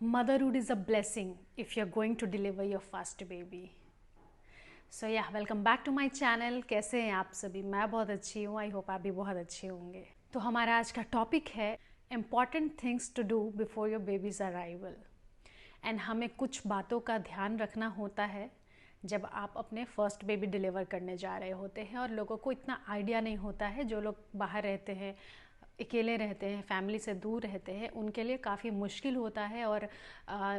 Motherhood is a blessing if you're going to deliver your first baby. So yeah welcome back to my channel. कैसे हैं आप सभी? मैं बहुत अच्छी हूँ। आई होप आप भी बहुत अच्छे होंगे। तो हमारा आज का टॉपिक है important things to do before your babies arrival. And हमें कुछ बातों का ध्यान रखना होता है जब आप अपने फर्स्ट बेबी डिलीवर करने जा रहे होते हैं और लोगों को इतना आइडिया नहीं होता है। जो लोग बाहर रहते हैं, अकेले रहते हैं, फैमिली से दूर रहते हैं, उनके लिए काफ़ी मुश्किल होता है और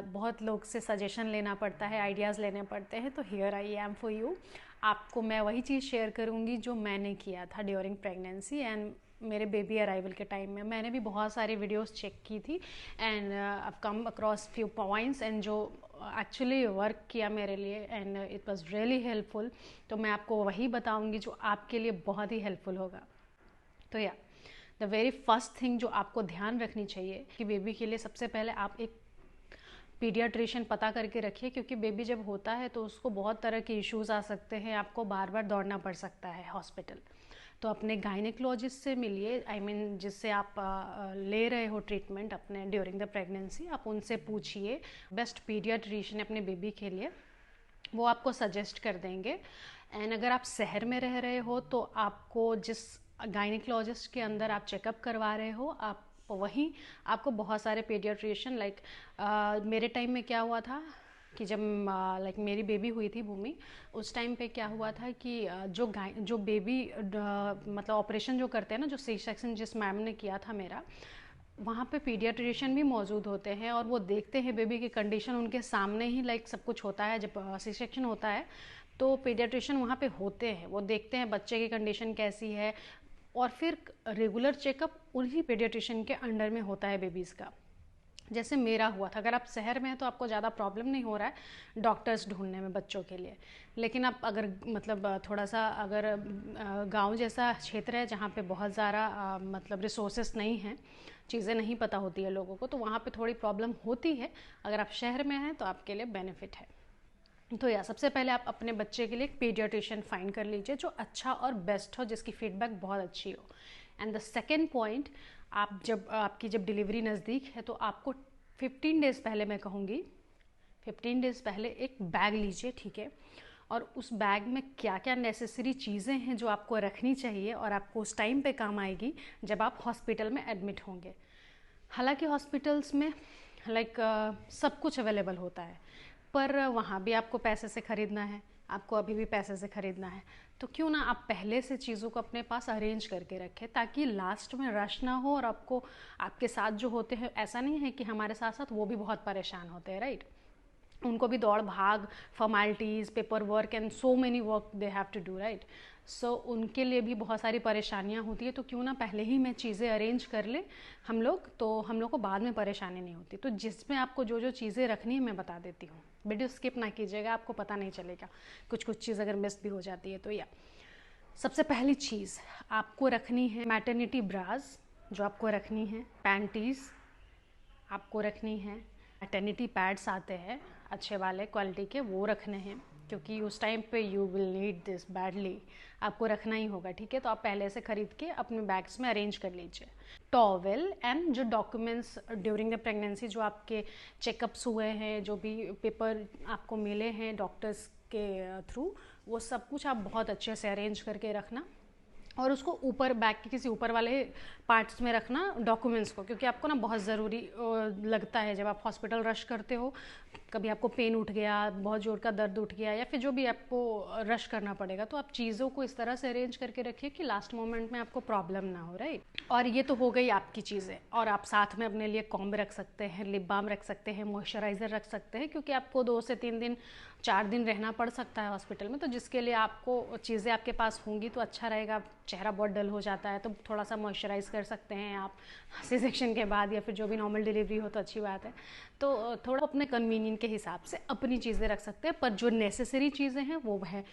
बहुत लोग से सजेशन लेना पड़ता है, आइडियाज़ लेने पड़ते हैं। तो here I am for you. आपको मैं वही चीज़ शेयर करूँगी जो मैंने किया था ड्यूरिंग प्रेगनेंसी एंड मेरे बेबी अराइवल के टाइम में। मैंने भी बहुत सारी वीडियोस चेक की थी and I come across few points and जो एक्चुअली वर्क किया मेरे लिए and it was really helpful. तो मैं आपको वही बताऊंगी जो आपके लिए बहुत ही हेल्पफुल होगा। तो या द वेरी फर्स्ट थिंग जो आपको ध्यान रखनी चाहिए कि बेबी के लिए सबसे पहले आप एक पीडियाट्रिशियन पता करके रखिए, क्योंकि बेबी जब होता है तो उसको बहुत तरह के इश्यूज आ सकते हैं। आपको बार बार दौड़ना पड़ सकता है हॉस्पिटल। तो अपने गायनेकोलॉजिस्ट से मिलिए, आई मीन जिससे आप ले रहे हो ट्रीटमेंट अपने ड्यूरिंग द प्रेगनेंसी, आप उनसे पूछिए बेस्ट पीडियाट्रिशियन अपने बेबी के लिए, वो आपको सजेस्ट कर देंगे। एंड अगर आप शहर में रह रहे हो तो आपको जिस गायनेकोलॉजिस्ट के अंदर आप चेकअप करवा रहे हो, आप वहीं आपको बहुत सारे पीडियाट्रिशियन मेरे टाइम में क्या हुआ था कि जब मेरी बेबी हुई थी भूमि, उस टाइम पे क्या हुआ था कि जो बेबी मतलब ऑपरेशन जो करते हैं ना, जो सी सेक्शन जिस मैम ने किया था मेरा, वहाँ पे पीडियाट्रिशियन भी मौजूद होते हैं और वो देखते हैं बेबी की कंडीशन। उनके सामने ही सब कुछ होता है। जब सी सेक्शन होता है तो पीडियाट्रिशियन वहाँ पे होते हैं, वो देखते हैं बच्चे की कंडीशन कैसी है और फिर रेगुलर चेकअप उन्हीं पीडियाट्रिशियन के अंडर में होता है बेबीज़ का। जैसे मेरा हुआ था। अगर आप शहर में हैं तो आपको ज़्यादा प्रॉब्लम नहीं हो रहा है डॉक्टर्स ढूंढने में बच्चों के लिए, लेकिन आप अगर थोड़ा सा अगर गांव जैसा क्षेत्र है जहाँ पे बहुत ज़्यादा रिसोर्सेस नहीं हैं, चीज़ें नहीं पता होती है लोगों को, तो वहाँ पे थोड़ी प्रॉब्लम होती है। अगर आप शहर में हैं तो आपके लिए बेनिफिट है। तो या सबसे पहले आप अपने बच्चे के लिए एक पीडियाट्रिशियन फाइंड कर लीजिए जो अच्छा और बेस्ट हो, जिसकी फीडबैक बहुत अच्छी हो। एंड द सेकेंड पॉइंट, आपकी जब डिलीवरी नज़दीक है तो आपको 15 डेज़ पहले, मैं कहूँगी 15 डेज़ पहले एक बैग लीजिए, ठीक है। और उस बैग में क्या क्या नेसेसरी चीज़ें हैं जो आपको रखनी चाहिए और आपको उस टाइम पे काम आएगी जब आप हॉस्पिटल में एडमिट होंगे। हालांकि हॉस्पिटल्स में सब कुछ अवेलेबल होता है, पर वहाँ भी आपको पैसे से ख़रीदना है, आपको अभी भी पैसे से ख़रीदना है। तो क्यों ना आप पहले से चीज़ों को अपने पास अरेंज करके रखें, ताकि लास्ट में रश ना हो। और आपको, आपके साथ जो होते हैं, ऐसा नहीं है कि हमारे साथ साथ वो भी बहुत परेशान होते हैं, राइट। उनको भी दौड़ भाग, formalities, paper work and so many work they have to do, right. So उनके लिए भी बहुत सारी परेशानियां होती है। तो क्यों ना पहले ही मैं चीज़ें अरेंज कर ले हम लोग, तो हम लोग को बाद में परेशानी नहीं होती। तो जिसमें आपको जो जो चीज़ें रखनी है मैं बता देती हूँ, वीडियो स्किप ना कीजिएगा, आपको पता नहीं चलेगा कुछ कुछ चीज़ अगर मिस भी हो जाती है तो। या सबसे पहली चीज़ आपको रखनी है मैटरनिटी ब्रास, जो आपको रखनी है। पैंटीज़ आपको रखनी है। मैटरनिटी पैड्स आते हैं अच्छे वाले क्वालिटी के, वो रखने हैं, क्योंकि उस टाइम पे you will need this badly, आपको रखना ही होगा, ठीक है। तो आप पहले से खरीद के अपने बैग्स में अरेंज कर लीजिए। टॉवेल एंड जो डॉक्यूमेंट्स ड्यूरिंग द प्रेगनेंसी, जो आपके चेकअप्स हुए हैं, जो भी पेपर आपको मिले हैं डॉक्टर्स के थ्रू, वो सब कुछ आप बहुत अच्छे से अरेंज करके रखना। और उसको ऊपर बैग के किसी ऊपर वाले पार्ट्स में रखना डॉक्यूमेंट्स को, क्योंकि आपको ना बहुत ज़रूरी लगता है जब आप हॉस्पिटल रश करते हो। कभी आपको पेन उठ गया, बहुत जोर का दर्द उठ गया, या फिर जो भी आपको रश करना पड़ेगा, तो आप चीज़ों को इस तरह से अरेंज करके रखिए कि लास्ट मोमेंट में आपको प्रॉब्लम ना हो, राइट। और ये तो हो गई आपकी चीज़ें। और आप साथ में अपने लिए कॉम्ब रख सकते हैं, लिप बाम रख सकते हैं, मॉइस्चराइज़र रख सकते हैं, क्योंकि आपको 2 से 3 दिन 4 दिन रहना पड़ सकता है हॉस्पिटल में। तो जिसके लिए आपको चीज़ें आपके पास होंगी तो अच्छा रहेगा। चेहरा बहुत डल हो जाता है तो थोड़ा सा मॉइस्चराइज़ कर सकते हैं आप सी सेक्शन के बाद, या फिर जो भी नॉर्मल डिलीवरी हो तो अच्छी बात है। तो थोड़ा अपने कन्वीनियंट के हिसाब से अपनी चीज़ें रख सकते हैं, पर जो नेसेसरी चीज़ें हैं वो है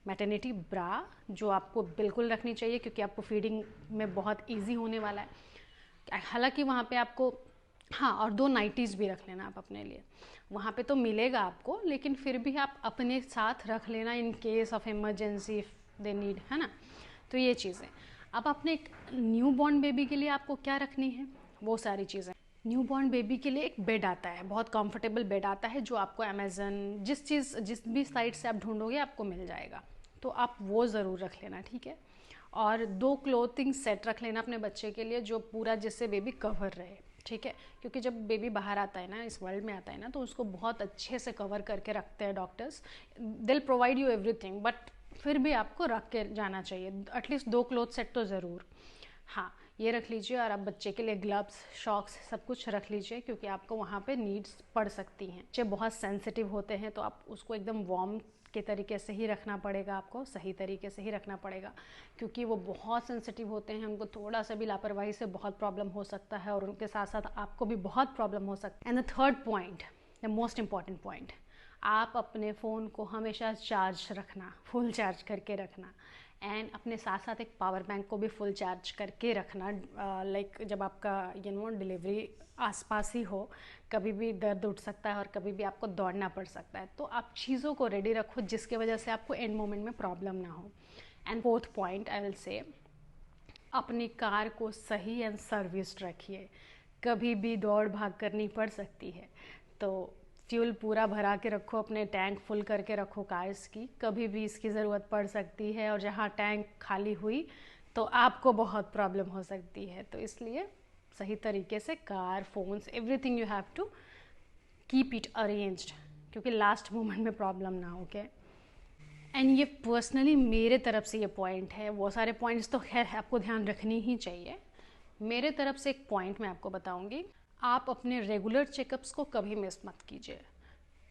मैटरनिटी ब्रा, जो आपको बिल्कुल रखनी चाहिए, क्योंकि आपको फीडिंग में बहुत ईजी होने वाला है। हालांकि वहाँ पे आपको, हाँ, और 2 नाइटीज़ भी रख लेना आप अपने लिए। वहाँ पे तो मिलेगा आपको, लेकिन फिर भी आप अपने साथ रख लेना in case of emergency if they need, है ना। तो ये चीज़ें। अब अपने एक न्यू बॉर्न बेबी के लिए आपको क्या रखनी है, वो सारी चीज़ें। न्यूबॉर्न बेबी के लिए एक बेड आता है, बहुत कंफर्टेबल बेड आता है, जो आपको अमेज़न जिस भी साइट से आप ढूंढोगे आपको मिल जाएगा। तो आप वो ज़रूर रख लेना, ठीक है। और 2 क्लोथिंग सेट रख लेना अपने बच्चे के लिए, जो पूरा जिससे बेबी कवर रहे, ठीक है। क्योंकि जब बेबी बाहर आता है ना, इस वर्ल्ड में आता है ना, तो उसको बहुत अच्छे से कवर करके रखते हैं डॉक्टर्स। दिल प्रोवाइड यू एवरीथिंग, बट फिर भी आपको रख के जाना चाहिए, एटलीस्ट 2 क्लोथ सेट तो ज़रूर। हाँ, ये रख लीजिए। और आप बच्चे के लिए ग्लव्स, शॉक्स सब कुछ रख लीजिए, क्योंकि आपको वहाँ पे नीड्स पड़ सकती हैं। बच्चे बहुत सेंसिटिव होते हैं, तो आप उसको एकदम वार्म के तरीके से ही रखना पड़ेगा, आपको सही तरीके से ही रखना पड़ेगा, क्योंकि वो बहुत सेंसिटिव होते हैं। उनको थोड़ा सा भी लापरवाही से बहुत प्रॉब्लम हो सकता है, और उनके साथ साथ आपको भी बहुत प्रॉब्लम हो सकता है। And the third point, the most important point, आप अपने फ़ोन को हमेशा चार्ज रखना, फुल चार्ज करके रखना। एंड अपने साथ साथ एक पावर बैंक को भी फुल चार्ज करके रखना। लाइक जब आपका डिलीवरी आसपास ही हो, कभी भी दर्द उठ सकता है और कभी भी आपको दौड़ना पड़ सकता है, तो आप चीज़ों को रेडी रखो जिसके वजह से आपको एंड मोमेंट में प्रॉब्लम ना हो। And fourth point I will say, अपनी कार को सही एंड सर्विस्ड रखिए। कभी भी दौड़ भाग करनी पड़ सकती है, तो फ्यूल पूरा भरा के रखो, अपने टैंक फुल करके रखो कार्स की, कभी भी इसकी ज़रूरत पड़ सकती है। और जहाँ टैंक खाली हुई तो आपको बहुत प्रॉब्लम हो सकती है, तो इसलिए सही तरीके से car, phones, everything you have to keep it arranged, क्योंकि लास्ट मोमेंट में प्रॉब्लम ना हो। ओके, एंड ये पर्सनली मेरे तरफ से ये पॉइंट है, वो सारे पॉइंट्स तो खैर आपको ध्यान रखनी ही चाहिए। मेरे तरफ से एक पॉइंट मैं आपको बताऊंगी, आप अपने रेगुलर चेकअप्स को कभी मिस मत कीजिए।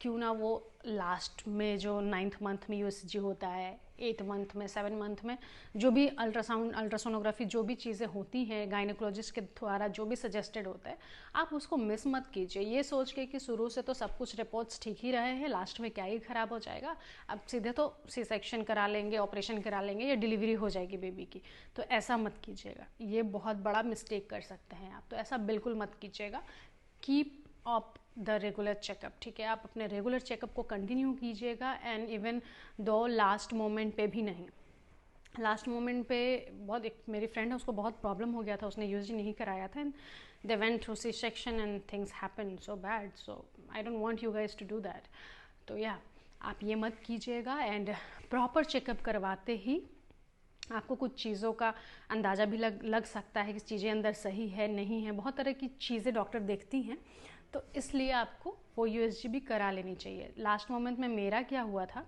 क्यों ना वो लास्ट में जो 9th मंथ में यूएसजी होता है, 8th मंथ में, 7th मंथ में, जो भी अल्ट्रासाउंड, अल्ट्रासोनोग्राफी, जो भी चीज़ें होती हैं गायनेकोलॉजिस्ट के द्वारा जो भी सजेस्टेड होता है, आप उसको मिस मत कीजिए ये सोच के कि शुरू से तो सब कुछ रिपोर्ट्स ठीक ही रहे हैं, लास्ट में क्या ही ख़राब हो जाएगा, अब सीधे तो सी सेक्शन करा लेंगे, ऑपरेशन करा लेंगे या डिलीवरी हो जाएगी बेबी की। तो ऐसा मत कीजिएगा, ये बहुत बड़ा मिस्टेक कर सकते हैं आप, तो ऐसा बिल्कुल मत कीजिएगा। Keep up the regular checkup, ठीक है। आप अपने रेगुलर चेकअप को कंटिन्यू कीजिएगा, and even though last moment पे भी नहीं। लास्ट मोमेंट पे बहुत, एक मेरी फ्रेंड है, उसको बहुत प्रॉब्लम हो गया था, उसने यूएसजी नहीं कराया था, and they went through C section and things happen so bad, so I don't want you guys to do that. तो या आप ये मत कीजिएगा, एंड प्रॉपर चेकअप करवाते ही आपको कुछ चीज़ों का अंदाज़ा भी लग सकता है कि चीज़ें अंदर सही है नहीं है, बहुत तरह की चीज़ें डॉक्टर देखती हैं, तो इसलिए आपको वो यूएसजी भी करा लेनी चाहिए। लास्ट मोमेंट में मेरा क्या हुआ था,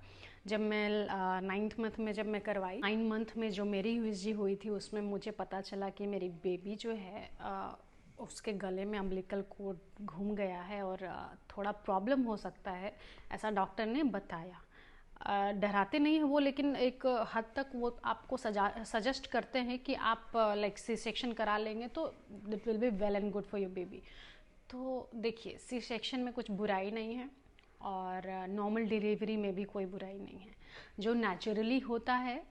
जब मैं 9th मंथ में जब मैं करवाई, 9 मंथ में जो मेरी यूएसजी हुई थी, उसमें मुझे पता चला कि मेरी बेबी जो है उसके गले में अम्बिलिकल कोड घूम गया है और थोड़ा प्रॉब्लम हो सकता है, ऐसा डॉक्टर ने बताया। डराते नहीं है वो, लेकिन एक हद तक वो आपको सजेस्ट करते हैं कि आप लाइक सी सेक्शन करा लेंगे तो it will be well and good for your baby. तो देखिए, सी सेक्शन में कुछ बुराई नहीं है, और नॉर्मल डिलीवरी में भी कोई बुराई नहीं है। जो नेचुरली होता है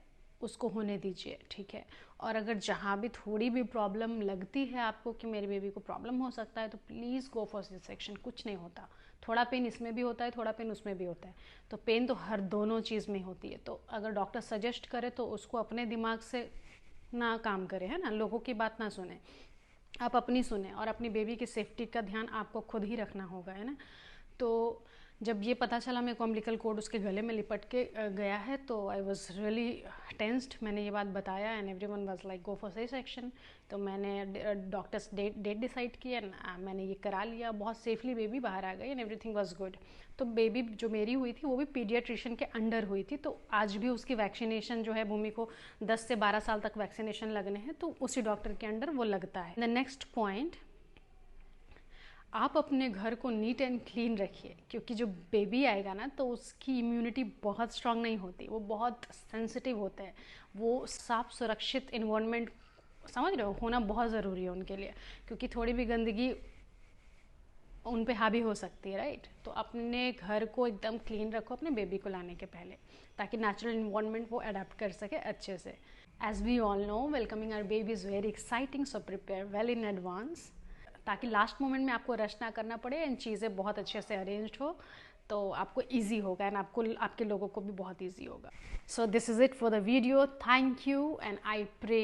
उसको होने दीजिए, ठीक है। और अगर जहाँ भी थोड़ी भी प्रॉब्लम लगती है आपको कि मेरे बेबी को प्रॉब्लम हो सकता है, तो please go for C section, कुछ नहीं होता। थोड़ा पेन इसमें भी होता है, थोड़ा पेन उसमें भी होता है, तो पेन तो हर दोनों चीज़ में होती है। तो अगर डॉक्टर सजेस्ट करे तो उसको अपने दिमाग से ना काम करे, है ना, लोगों की बात ना सुने, आप अपनी सुने, और अपनी बेबी की सेफ्टी का ध्यान आपको खुद ही रखना होगा, है ना। तो जब ये पता चला मेरे को अम्बिलिकल कोड उसके गले में लिपट के गया है, तो आई वॉज रियली टेंस्ड। मैंने ये बात बताया, and everyone was like go for C section. तो मैंने डॉक्टर्स डेट डिसाइड की, एंड मैंने ये करा लिया, बहुत सेफली बेबी बाहर आ गई, एंड एवरीथिंग वाज गुड। तो बेबी जो मेरी हुई थी वो भी पीडियाट्रिशियन के अंडर हुई थी, तो आज भी उसकी वैक्सीनेशन जो है, भूमि को 10 से 12 साल तक वैक्सीनेशन लगने हैं, तो उसी डॉक्टर के अंडर वो लगता है। द नेक्स्ट पॉइंट, आप अपने घर को नीट एंड क्लीन रखिए, क्योंकि जो बेबी आएगा ना, तो उसकी इम्यूनिटी बहुत स्ट्रांग नहीं होती, वो बहुत सेंसिटिव होते हैं। वो साफ सुरक्षित इन्वायरमेंट, समझ रहे हो, होना बहुत ज़रूरी है उनके लिए, क्योंकि थोड़ी भी गंदगी उन पे हावी हो सकती है, राइट। तो अपने घर को एकदम क्लीन रखो अपने बेबी को लाने के पहले, ताकि नेचुरल इन्वायरमेंट वो अडेप्ट कर सके अच्छे से। As we all know, welcoming our baby is very exciting, so prepare well in advance, ताकि लास्ट मोमेंट में आपको रश ना करना पड़े, एंड चीज़ें बहुत अच्छे से अरेंज्ड हो, तो आपको इजी होगा, एंड आपको, आपके लोगों को भी बहुत इजी होगा। So this is it for the video, thank you, and I pray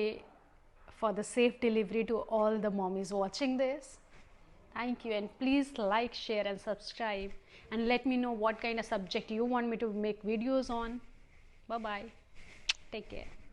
for the safe delivery to all the mommies watching this. Thank you, and please like, share and subscribe, and let me know what kind of subject you want me to make videos on. Bye bye. Take care.